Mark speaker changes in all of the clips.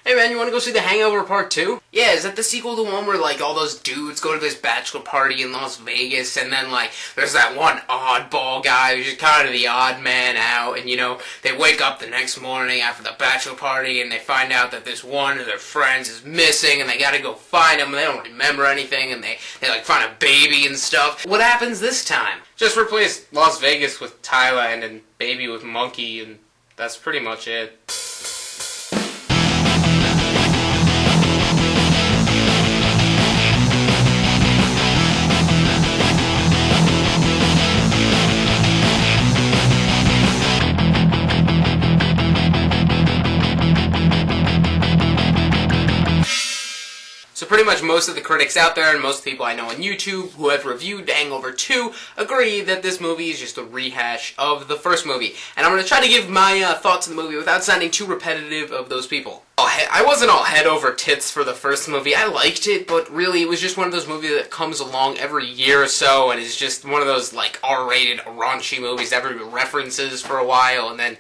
Speaker 1: Hey man, you wanna go see The Hangover Part 2? Yeah, is that the sequel to the one where, like, all those dudes go to this bachelor party in Las Vegas, and then, like, there's that one oddball guy who's just kind of the odd man out, and, you know, they wake up the next morning after the bachelor party, and they find out that this one of their friends is missing, and they gotta go find him, and they don't remember anything, and they like, find a baby and stuff. What happens this time? Just replace Las Vegas with Thailand and baby with monkey, and that's pretty much it. So pretty much most of the critics out there and most people I know on YouTube who have reviewed Hangover 2 agree that this movie is just a rehash of the first movie. And I'm going to try to give my thoughts on the movie without sounding too repetitive of those people. I wasn't all head over tits for the first movie. I liked it, but really it was just one of those movies that comes along every year or so and is just one of those like R-rated, raunchy movies that everybody references for a while and then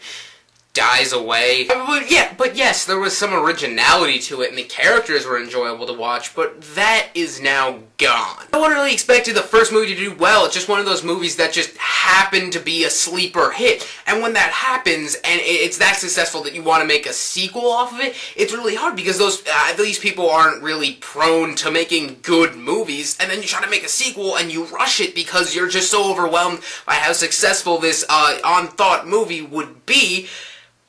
Speaker 1: dies away. But yes, there was some originality to it, and the characters were enjoyable to watch, but that is now gone. No one really expected the first movie to do well. It's just one of those movies that just happened to be a sleeper hit, and when that happens, and it's that successful that you want to make a sequel off of it, it's really hard, because these people aren't really prone to making good movies, and then you try to make a sequel, and you rush it because you're just so overwhelmed by how successful this on-thought movie would be.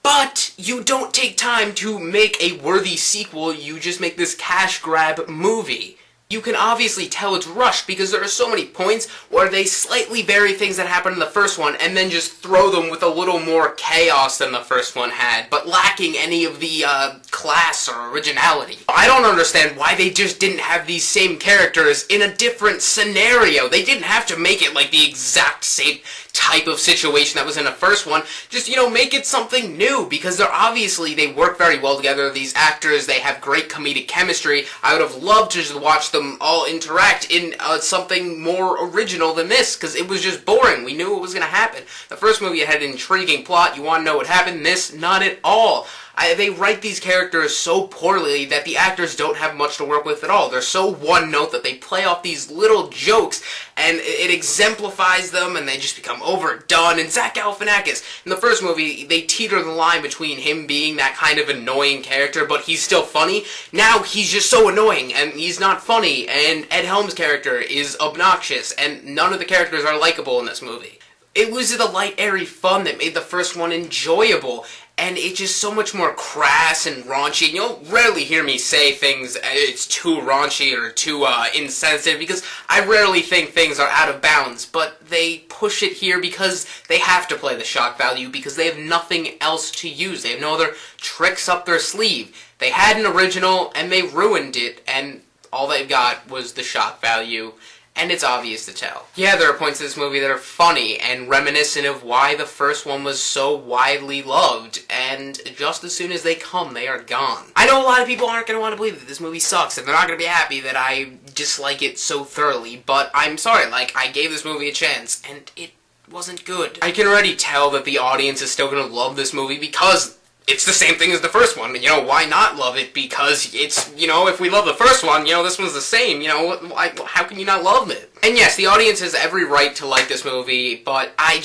Speaker 1: But you don't take time to make a worthy sequel, you just make this cash grab movie. You can obviously tell it's rushed because there are so many points where they slightly vary things that happened in the first one and then just throw them with a little more chaos than the first one had, but lacking any of the class or originality. I don't understand why they just didn't have these same characters in a different scenario. They didn't have to make it like the exact same type of situation that was in the first one. Just, you know, make it something new, because they work very well together. These actors, they have great comedic chemistry. I would have loved to just watch them all interact in something more original than this, because it was just boring. We knew what was going to happen. The first movie had an intriguing plot. You want to know what happened? This, not at all. They write these characters so poorly that the actors don't have much to work with at all. They're so one-note that they play off these little jokes, and it exemplifies them, and they just become overdone. And Zack Galifianakis, in the first movie, they teeter the line between him being that kind of annoying character, but he's still funny. Now he's just so annoying, and he's not funny, and Helms' character is obnoxious, and none of the characters are likable in this movie. It was the light, airy fun that made the first one enjoyable, and it's just so much more crass and raunchy. You'll rarely hear me say things, it's too raunchy or too insensitive, because I rarely think things are out of bounds, but they push it here because they have to play the shock value, because they have nothing else to use. They have no other tricks up their sleeve. They had an original, and they ruined it, and all they've got was the shock value. And it's obvious to tell. Yeah, there are points in this movie that are funny and reminiscent of why the first one was so widely loved, and just as soon as they come, they are gone. I know a lot of people aren't going to want to believe that this movie sucks, and they're not going to be happy that I dislike it so thoroughly, but I'm sorry, like, I gave this movie a chance, and it wasn't good. I can already tell that the audience is still going to love this movie because it's the same thing as the first one. You know, why not love it? Because it's, you know, if we love the first one, you know, this one's the same. You know, how can you not love it? And yes, the audience has every right to like this movie, but I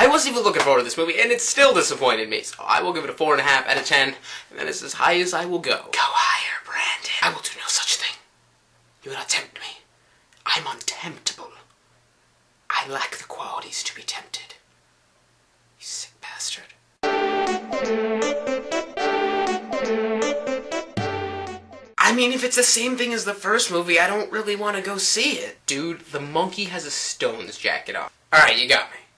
Speaker 1: wasn't even looking forward to this movie, and it still disappointed me. So I will give it a 4.5 out of 10, and that is as high as I will go. Go higher, Brandon. I will do no such thing. You will not tempt me. I'm untemptable. I lack the qualities to be tempted. You sick bastard. I mean, if it's the same thing as the first movie, I don't really want to go see it. Dude, the monkey has a Stones jacket on. Alright, you got me.